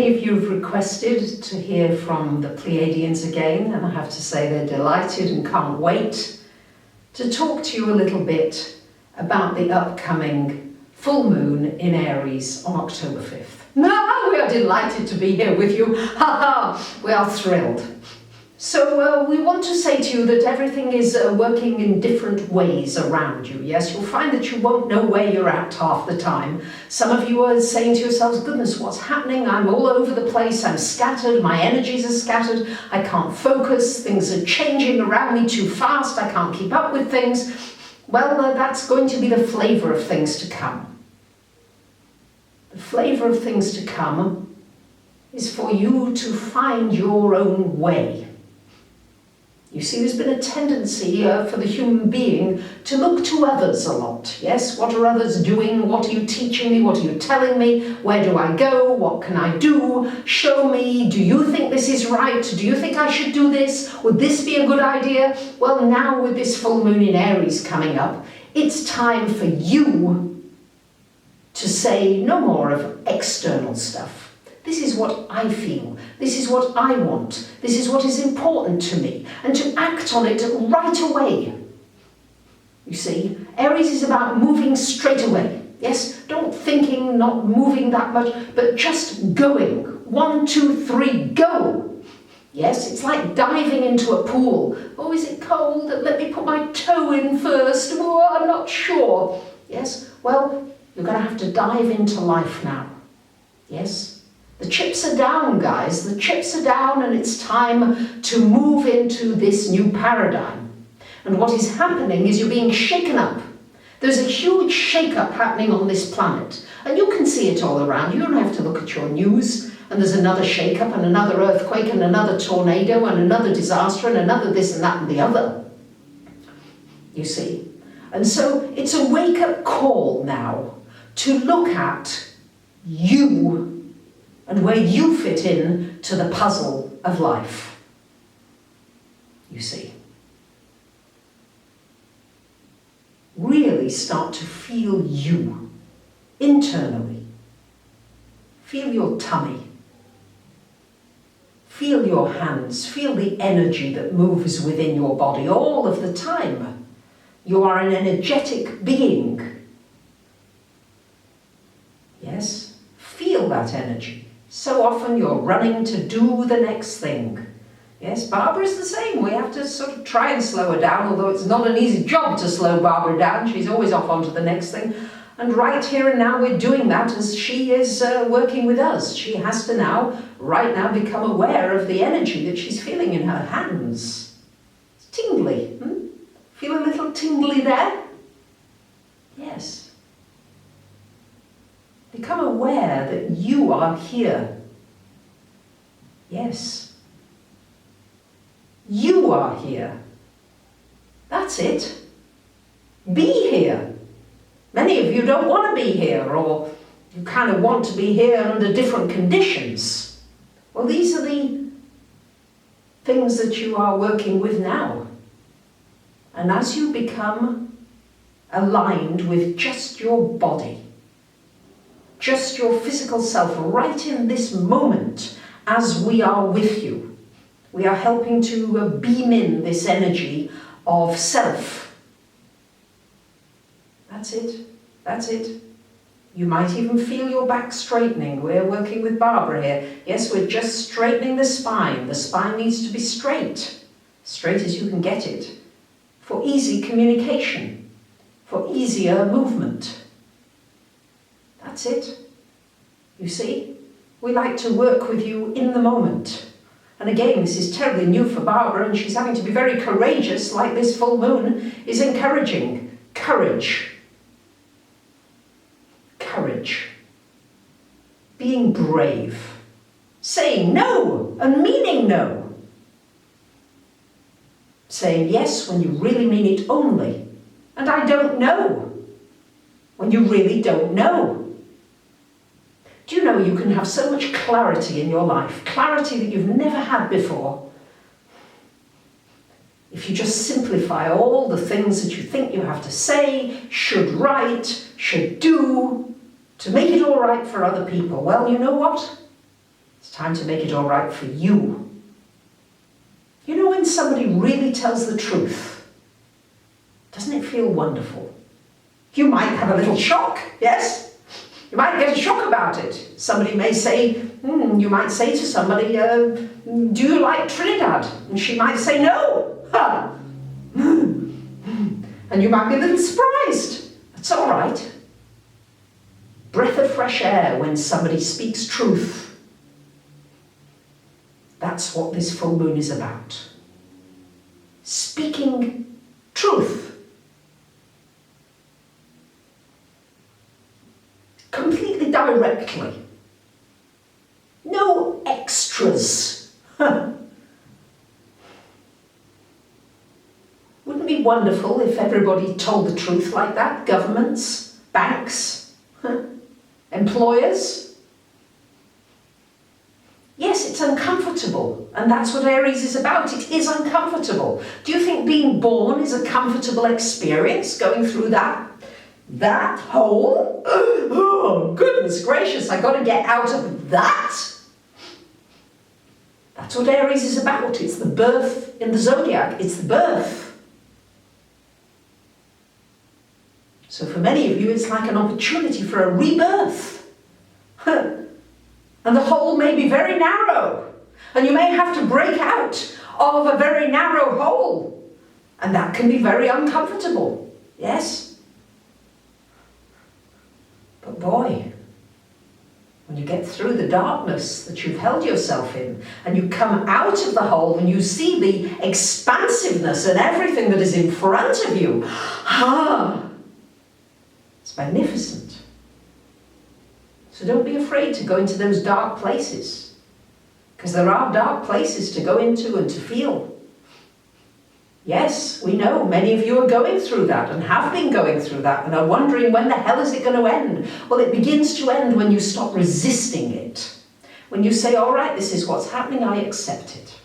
Many of you have requested to hear from the Pleaidians again, and I have to say they're delighted and can't wait to talk to you a little bit about the upcoming full moon in Aries on October 5th. No, we are delighted to be here with you. Ha ha, we are thrilled. So we want to say to you that everything is working in different ways around you. Yes, you'll find that you won't know where you're at half the time. Some of you are saying to yourselves, goodness, what's happening? I'm all over the place, I'm scattered, my energies are scattered, I can't focus, things are changing around me too fast, I can't keep up with things. Well, that's going to be the flavour of things to come. The flavour of things to come is for you to find your own way. You see, there's been a tendency for the human being to look to others a lot. Yes, what are others doing? What are you teaching me? What are you telling me? Where do I go? What can I do? Show me. Do you think this is right? Do you think I should do this? Would this be a good idea? Well, now with this full moon in Aries coming up, it's time for you to say no more of external stuff. This is what I feel, this is what I want, this is what is important to me, and to act on it right away. You see, Aries is about moving straight away. Yes, don't thinking, not moving that much, but just going. 1, 2, 3, go. Yes, it's like diving into a pool. Oh, is it cold? Let me put my toe in first. Oh, I'm not sure. Yes, well, you're going to have to dive into life now. Yes. The chips are down, guys. The chips are down, and it's time to move into this new paradigm. And what is happening is you're being shaken up. There's a huge shake-up happening on this planet. And you can see it all around. You don't have to look at your news. And there's another shake-up, and another earthquake, and another tornado, and another disaster, and another this and that and the other. You see? And so it's a wake-up call now to look at you and where you fit in to the puzzle of life. You see. Really start to feel you internally. Feel your tummy. Feel your hands. Feel the energy that moves within your body all of the time. You are an energetic being. Yes? Feel that energy. So often you're running to do the next thing. Yes, Barbara's the same. We have to sort of try and slow her down, although it's not an easy job to slow Barbara down. She's always off onto the next thing. And right here and now we're doing that as she is working with us. She has to now, right now, become aware of the energy that she's feeling in her hands. It's tingly. Feel a little tingly there? Yes. Become aware that you are here. Yes. You are here. That's it. Be here. Many of you don't want to be here, or you kind of want to be here under different conditions. Well, these are the things that you are working with now. And as you become aligned with just your body, just your physical self, right in this moment, as we are with you. We are helping to beam in this energy of self. That's it. That's it. You might even feel your back straightening. We're working with Barbara here. Yes, we're just straightening the spine. The spine needs to be straight. Straight as you can get it. For easy communication. For easier movement. That's it. You see, we like to work with you in the moment. And again, this is terribly new for Barbara, and she's having to be very courageous, like this full moon is encouraging. Courage. Courage. Being brave. Saying no and meaning no. Saying yes when you really mean it only. And I don't know. When you really don't know. Do you know you can have so much clarity in your life, clarity that you've never had before, if you just simplify all the things that you think you have to say, should write, should do, to make it all right for other people? Well, you know what? time to make it all right for you. You know, when somebody really tells the truth, doesn't it feel wonderful? You might have a little shock, yes? You might get a shock about it. Somebody may say, you might say to somebody, do you like Trinidad? And she might say no. Huh. And you might be a little surprised. That's all right. Breath of fresh air when somebody speaks truth. That's what this full moon is about. Speaking truth. Completely directly. No extras. Wouldn't it be wonderful if everybody told the truth like that? Governments, banks, employers. Yes, it's uncomfortable, and that's what Aries is about. It is uncomfortable. Do you think being born is a comfortable experience, going through that hole? Oh, goodness gracious, I got to get out of that. That's what Aries is about. It's the birth in the zodiac. It's the birth. So for many of you, it's like an opportunity for a rebirth. And the hole may be very narrow, and you may have to break out of a very narrow hole, and that can be very uncomfortable, yes? But boy, when you get through the darkness that you've held yourself in, and you come out of the hole and you see the expansiveness and everything that is in front of you, it's magnificent. So don't be afraid to go into those dark places, because there are dark places to go into and to feel. Yes, we know many of you are going through that and have been going through that and are wondering, when the hell is it going to end? Well, it begins to end when you stop resisting it. When you say, all right, this is what's happening, I accept it.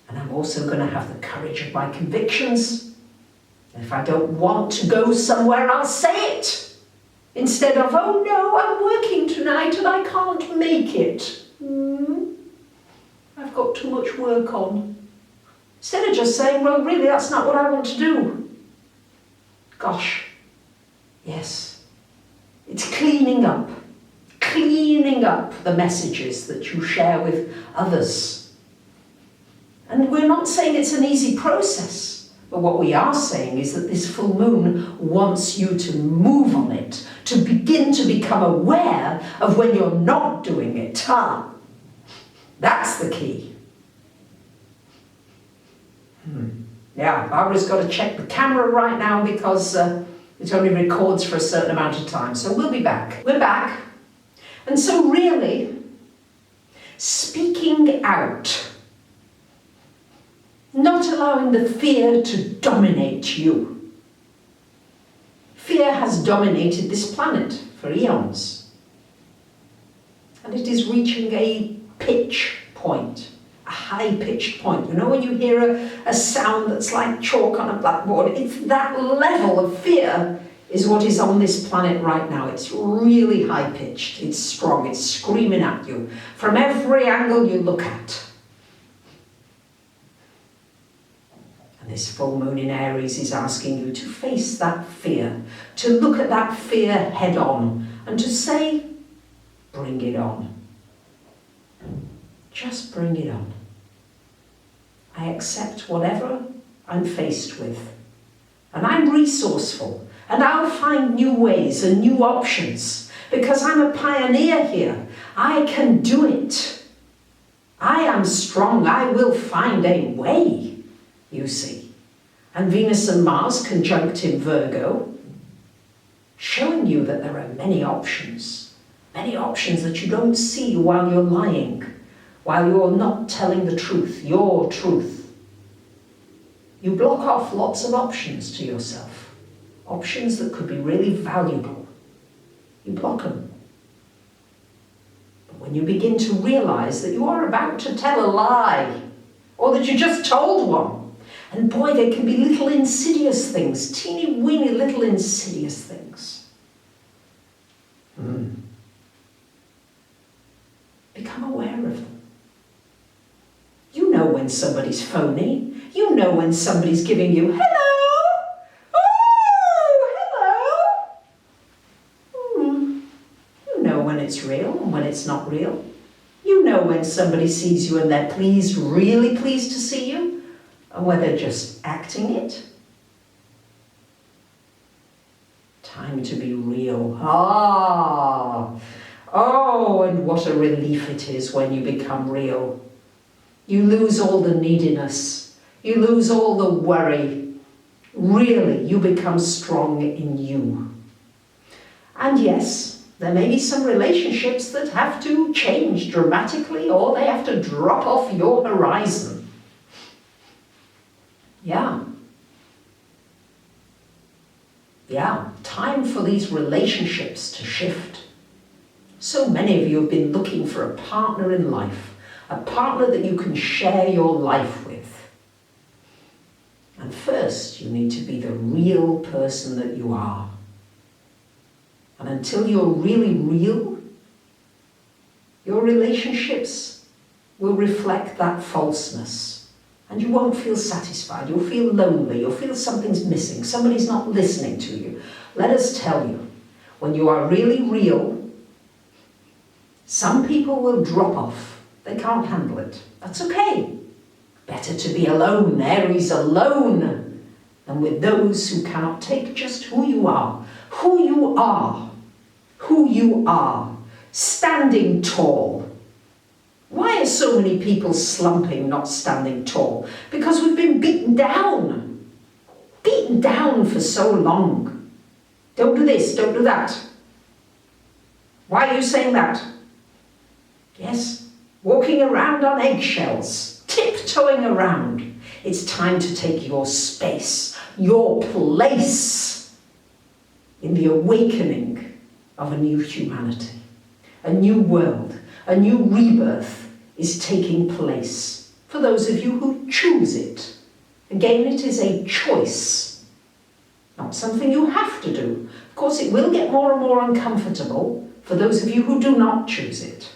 And I'm also going to have the courage of my convictions. And if I don't want to go somewhere, I'll say it. Instead of, oh no, I'm working tonight and I can't make it. I've got too much work on. Instead of just saying, well, really, that's not what I want to do. Gosh, yes. It's cleaning up the messages that you share with others. And we're not saying it's an easy process. But what we are saying is that this full moon wants you to move on it, to begin to become aware of when you're not doing it. That's the key. Yeah, Barbara's got to check the camera right now because it only records for a certain amount of time. So we'll be back. We're back. And so really, speaking out, not allowing the fear to dominate you. Fear has dominated this planet for eons. And it is reaching a pitch point, a high-pitched point. You know when you hear a sound that's like chalk on a blackboard? It's that level of fear is what is on this planet right now. It's really high-pitched, it's strong, it's screaming at you from every angle you look at. This full moon in Aries is asking you to face that fear, to look at that fear head on, and to say, bring it on. Just bring it on. I accept whatever I'm faced with, and I'm resourceful, and I'll find new ways and new options, because I'm a pioneer here. I can do it. I am strong. I will find a way, you see. And Venus and Mars conjunct in Virgo, showing you that there are many options that you don't see while you're lying, while you're not telling the truth, your truth. You block off lots of options to yourself, options that could be really valuable. You block them. But when you begin to realize that you are about to tell a lie, or that you just told one, and boy, they can be little insidious things, teeny weeny little insidious things. Become aware of them. You know when somebody's phony. You know when somebody's giving you, hello, oh, hello. You know when it's real and when it's not real. You know when somebody sees you and they're pleased, really pleased to see you, and when they're just acting it. Time to be real. Oh, and what a relief it is when you become real. You lose all the neediness. You lose all the worry. Really, you become strong in you. And yes, there may be some relationships that have to change dramatically, or they have to drop off your horizon. Yeah, time for these relationships to shift. So many of you have been looking for a partner in life, a partner that you can share your life with. And first, you need to be the real person that you are. And until you're really real, your relationships will reflect that falseness. And you won't feel satisfied. You'll feel lonely. You'll feel something's missing. Somebody's not listening to you. Let us tell you, when you are really real, some people will drop off. They can't handle it. That's okay. Better to be alone, Aries, alone, than with those who cannot take just who you are. Who you are. Who you are. Standing tall. Why are so many people slumping, not standing tall? Because we've been beaten down. Beaten down for so long. Don't do this, don't do that. Why are you saying that? Yes, walking around on eggshells, tiptoeing around. It's time to take your space, your place in the awakening of a new humanity. A new world, a new rebirth is taking place for those of you who choose it. Again, it is a choice, not something you have to do. Of course, it will get more and more uncomfortable for those of you who do not choose it.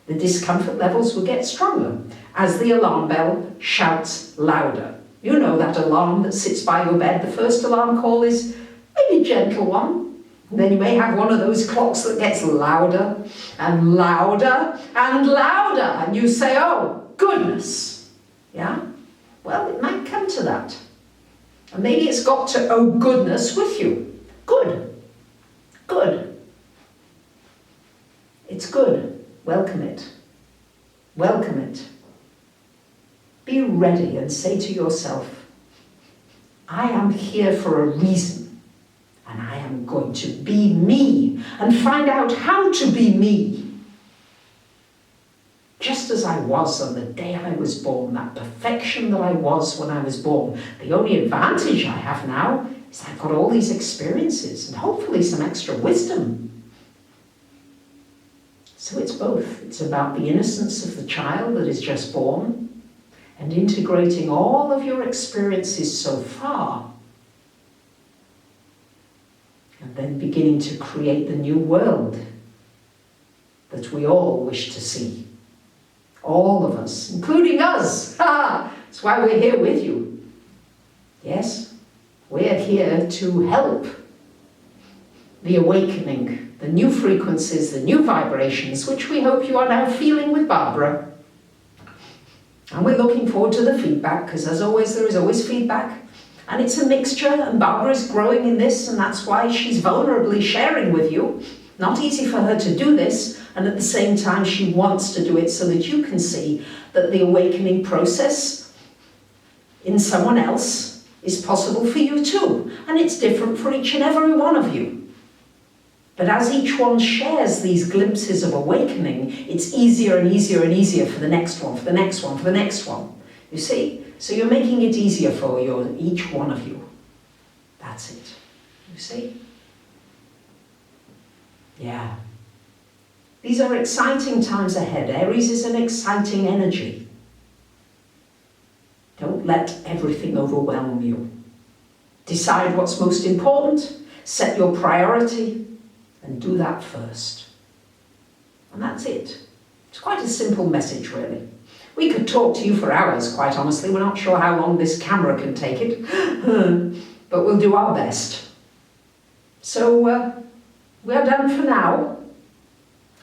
The discomfort levels will get stronger as the alarm bell shouts louder. You know that alarm that sits by your bed. The first alarm call is maybe a gentle one. Then you may have one of those clocks that gets louder and louder and louder. And you say, oh, goodness. Yeah? Well, it might come to that. And maybe it's got to, oh, goodness with you. Good. Good. It's good. Welcome it. Welcome it. Be ready and say to yourself, I am here for a reason. And I am going to be me and find out how to be me. Just as I was on the day I was born, that perfection that I was when I was born. The only advantage I have now is I've got all these experiences and hopefully some extra wisdom. So it's both. It's about the innocence of the child that is just born and integrating all of your experiences so far. And then beginning to create the new world that we all wish to see. All of us, including us. That's why we're here with you. Yes, we're here to help the awakening, the new frequencies, the new vibrations, which we hope you are now feeling with Barbara. And we're looking forward to the feedback, because as always, there is always feedback. And it's a mixture, and Barbara's growing in this, and that's why she's vulnerably sharing with you. Not easy for her to do this, and at the same time she wants to do it so that you can see that the awakening process in someone else is possible for you too. And it's different for each and every one of you. But as each one shares these glimpses of awakening, it's easier and easier and easier for the next one, for the next one, for the next one. You see? So you're making it easier for each one of you. That's it. You see? Yeah. These are exciting times ahead. Aries is an exciting energy. Don't let everything overwhelm you. Decide what's most important, set your priority, and do that first. And that's it. It's quite a simple message, really. We could talk to you for hours, quite honestly. We're not sure how long this camera can take it, but we'll do our best. So we are done for now.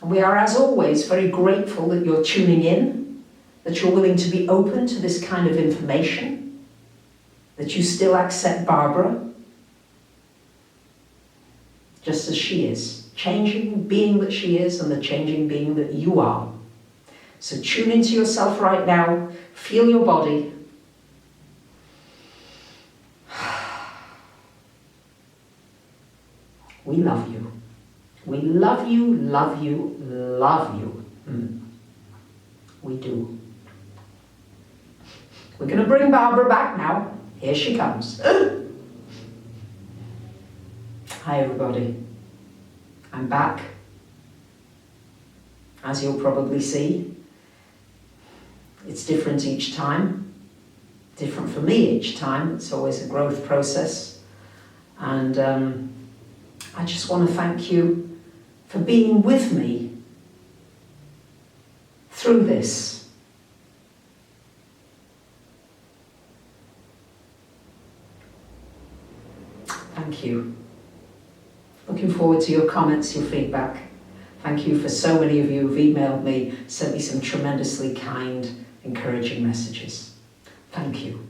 And we are, as always, very grateful that you're tuning in, that you're willing to be open to this kind of information, that you still accept Barbara just as she is, changing being that she is and the changing being that you are. So tune into yourself right now, feel your body. We love you. We love you, love you, love you. We do. We're going to bring Barbara back now. Here she comes. Hi everybody. I'm back. As you'll probably see, it's different each time. Different for me each time. It's always a growth process. And I just want to thank you for being with me through this. Thank you. Looking forward to your comments, your feedback. Thank you for so many of you who've emailed me, sent me some tremendously kind, encouraging messages. Thank you.